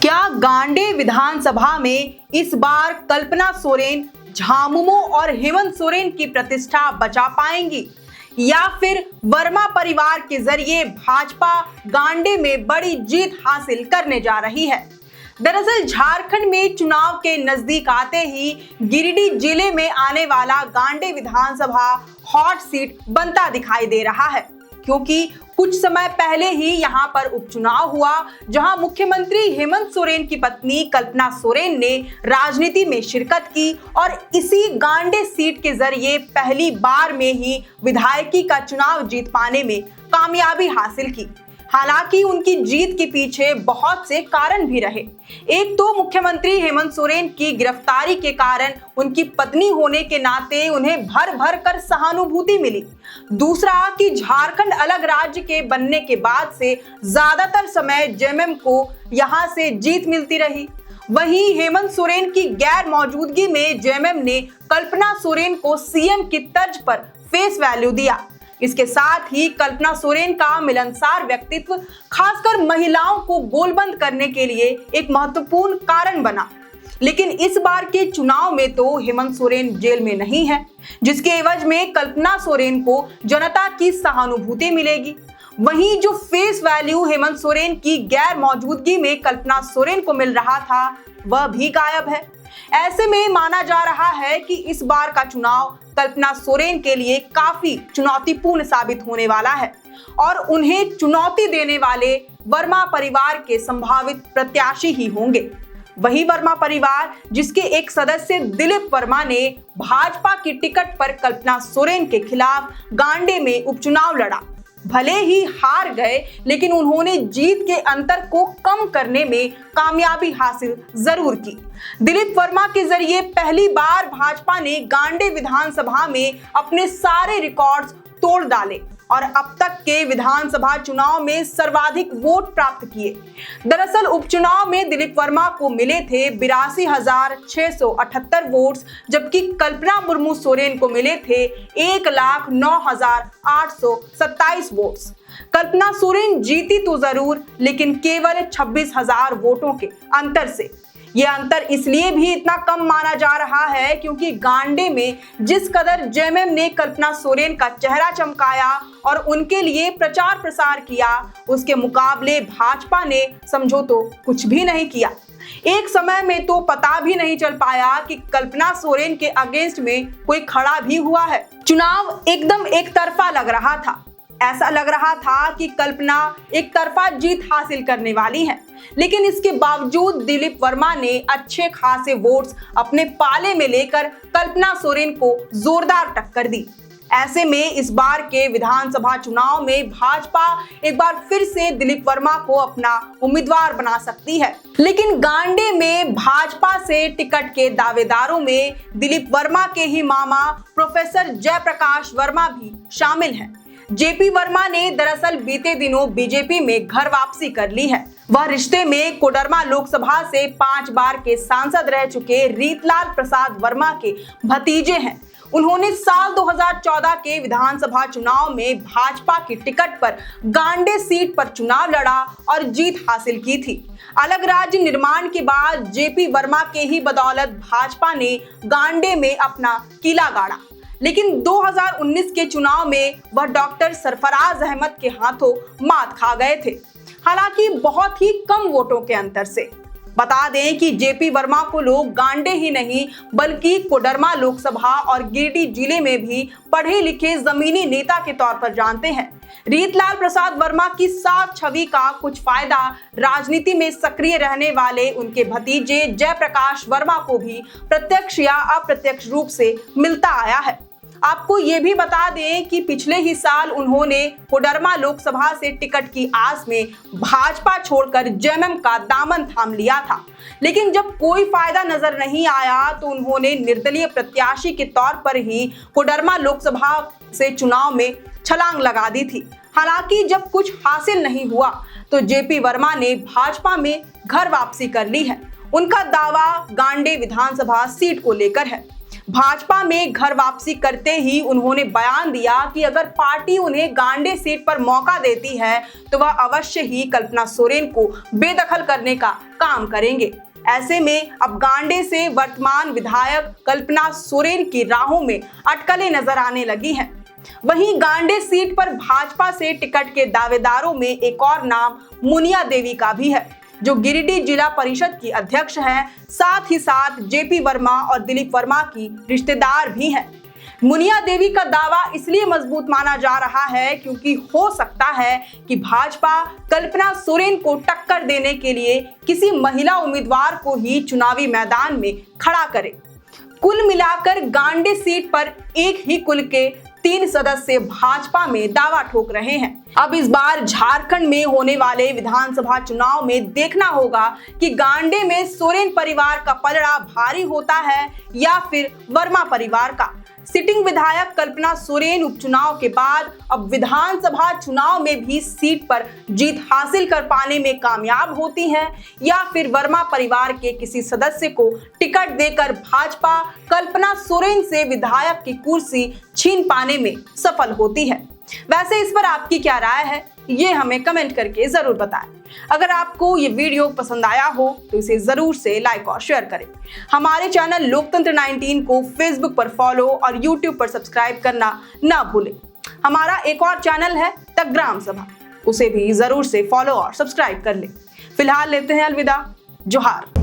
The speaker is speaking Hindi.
क्या गांडे विधानसभा में इस बार कल्पना सोरेन झामुमो और हेमंत सोरेन की प्रतिष्ठा बचा पाएंगी या फिर वर्मा परिवार के जरिए भाजपा गांडे में बड़ी जीत हासिल करने जा रही है। दरअसल झारखंड में चुनाव के नजदीक आते ही गिरिडीह जिले में आने वाला गांडे विधानसभा हॉट सीट बनता दिखाई दे रहा है, क्योंकि कुछ समय पहले ही यहां पर उपचुनाव हुआ, जहां मुख्यमंत्री हेमंत सोरेन की पत्नी कल्पना सोरेन ने राजनीति में शिरकत की और इसी गांडे सीट के जरिए पहली बार में ही विधायकी का चुनाव जीत पाने में कामयाबी हासिल की। हालांकि उनकी जीत के पीछे बहुत से कारण भी रहे। एक तो मुख्यमंत्री हेमंत सोरेन की गिरफ्तारी के कारण उनकी पत्नी होने के नाते उन्हें भर भर कर सहानुभूति मिली। दूसरा कि झारखंड अलग राज्य के बनने के बाद से ज्यादातर समय जेएमएम को यहां से जीत मिलती रही। वहीं हेमंत सोरेन की गैर मौजूदगी में जेएमएम ने कल्पना सोरेन को सीएम की तर्ज पर फेस वैल्यू दिया। इसके साथ ही कल्पना सोरेन का मिलनसार व्यक्तित्व खासकर महिलाओं को गोलबंद करने के लिए एक महत्वपूर्ण कारण बना। लेकिन इस बार के चुनाव में तो हेमंत सोरेन जेल में नहीं है, जिसके एवज में कल्पना सोरेन को जनता की सहानुभूति मिलेगी। वहीं जो फेस वैल्यू हेमंत सोरेन की गैर मौजूदगी में कल्पना सोरेन को मिल रहा था, वह भी गायब है। ऐसे में माना जा रहा है कि इस बार का चुनाव कल्पना सोरेन के लिए काफी चुनौतीपूर्ण साबित होने वाला है और उन्हें चुनौती देने वाले वर्मा परिवार के संभावित प्रत्याशी ही होंगे। वही वर्मा परिवार, जिसके एक सदस्य दिलीप वर्मा ने भाजपा की टिकट पर कल्पना सोरेन के खिलाफ गांडे में उपचुनाव लड़ा। भले ही हार गए, लेकिन उन्होंने जीत के अंतर को कम करने में कामयाबी हासिल जरूर की। दिलीप वर्मा के जरिए पहली बार भाजपा ने गांडे विधानसभा में अपने सारे रिकॉर्ड्स तोड़ डाले और अब तक के विधानसभा चुनाव में सर्वाधिक वोट प्राप्त किए। दरअसल उपचुनाव में दिलीप वर्मा को मिले थे 82,678 वोट्स, जबकि कल्पना मुर्मू सोरेन को मिले थे 1,09,827 वोट्स। कल्पना सोरेन जीती तो जरूर, लेकिन केवल 26,000 वोटों के अंतर से। ये अंतर इसलिए भी इतना कम माना जा रहा है क्योंकि गांडे में जिस कदर जेएमएम ने कल्पना सोरेन का चेहरा चमकाया और उनके लिए प्रचार प्रसार किया, उसके मुकाबले भाजपा ने समझो तो कुछ भी नहीं किया। एक समय में तो पता भी नहीं चल पाया कि कल्पना सोरेन के अगेंस्ट में कोई खड़ा भी हुआ है। चुनाव एकदम एक तरफा लग रहा था। ऐसा लग रहा था कि कल्पना एक तरफा जीत हासिल करने वाली है, लेकिन इसके बावजूद दिलीप वर्मा ने अच्छे खासे वोट्स अपने पाले में लेकर कल्पना सोरेन को जोरदार टक्कर दी। ऐसे में इस बार के विधानसभा चुनाव में भाजपा एक बार फिर से दिलीप वर्मा को अपना उम्मीदवार बना सकती है। लेकिन गांडे में भाजपा से टिकट के दावेदारों में दिलीप वर्मा के ही मामा प्रोफेसर जयप्रकाश वर्मा भी शामिल हैं। जेपी वर्मा ने दरअसल बीते दिनों बीजेपी में घर वापसी कर ली है। वह रिश्ते में कोडरमा लोकसभा से 5 बार के सांसद रह चुके रीतलाल प्रसाद वर्मा के भतीजे हैं। उन्होंने साल 2014 के विधानसभा चुनाव में भाजपा की टिकट पर गांडे सीट पर चुनाव लड़ा और जीत हासिल की थी। अलग राज्य निर्माण के बाद जेपी वर्मा के ही बदौलत भाजपा ने गांडे में अपना किला गाड़ा, लेकिन 2019 के चुनाव में वह डॉक्टर सरफराज अहमद के हाथों मात खा गए थे, हालांकि बहुत ही कम वोटों के अंतर से। बता दें कि जेपी वर्मा को लोग गांडे ही नहीं बल्कि कोडरमा लोकसभा और गिरिडीह जिले में भी पढ़े लिखे जमीनी नेता के तौर पर जानते हैं। रीतलाल प्रसाद वर्मा की साफ छवि का कुछ फायदा राजनीति में सक्रिय रहने वाले उनके भतीजे जयप्रकाश वर्मा को भी प्रत्यक्ष या अप्रत्यक्ष रूप से मिलता आया है। आपको ये भी बता दें कि पिछले ही साल उन्होंने कोडरमा लोकसभा से टिकट की आस में भाजपा छोड़कर जेएमएम का दामन थाम लिया था, लेकिन जब कोई फायदा नजर नहीं आया तो उन्होंने निर्दलीय प्रत्याशी के तौर पर ही कोडरमा लोकसभा से चुनाव में छलांग लगा दी थी। हालांकि जब कुछ हासिल नहीं हुआ तो जेपी वर्मा ने भाजपा में घर वापसी कर ली है। उनका दावा गांडे विधानसभा सीट को लेकर है। भाजपा में घर वापसी करते ही उन्होंने बयान दिया कि अगर पार्टी उन्हें गांडे सीट पर मौका देती है तो वह अवश्य ही कल्पना सोरेन को बेदखल करने का काम करेंगे। ऐसे में अब गांडे से वर्तमान विधायक कल्पना सोरेन की राहों में अटकलें नजर आने लगी हैं। वहीं गांडे सीट पर भाजपा से टिकट के दावेदारों में एक और नाम मुनिया देवी का भी है, जो गिरिडीह जिला परिषद की अध्यक्ष हैं, साथ ही साथ जेपी वर्मा और दिलीप वर्मा की रिश्तेदार भी हैं। मुनिया देवी का दावा इसलिए मजबूत माना जा रहा है क्योंकि हो सकता है कि भाजपा कल्पना सोरेन को टक्कर देने के लिए किसी महिला उम्मीदवार को ही चुनावी मैदान में खड़ा करे। कुल मिलाकर गांडे सीट पर एक ही कुल के 3 सदस्य भाजपा में दावा ठोक रहे हैं। अब इस बार झारखंड में होने वाले विधानसभा चुनाव में देखना होगा कि गांडे में सोरेन परिवार का पलड़ा भारी होता है या फिर वर्मा परिवार का। सिटिंग विधायक कल्पना सोरेन उपचुनाव के बाद अब विधानसभा चुनाव में भी सीट पर जीत हासिल कर पाने में कामयाब होती हैं या फिर वर्मा परिवार के किसी सदस्य को टिकट देकर भाजपा कल्पना सोरेन से विधायक की कुर्सी छीन पाने में सफल होती है। वैसे इस पर आपकी क्या राय है, ये हमें कमेंट करके जरूर बताएं। अगर आपको ये वीडियो पसंद आया हो तो इसे जरूर से लाइक और शेयर करें। हमारे चैनल लोकतंत्र 19 को फेसबुक पर फॉलो और यूट्यूब पर सब्सक्राइब करना ना भूलें। हमारा एक और चैनल है द ग्राम सभा, उसे भी जरूर से फॉलो और सब्सक्राइब कर लें। फिलहाल लेते हैं अलविदा। जोहार।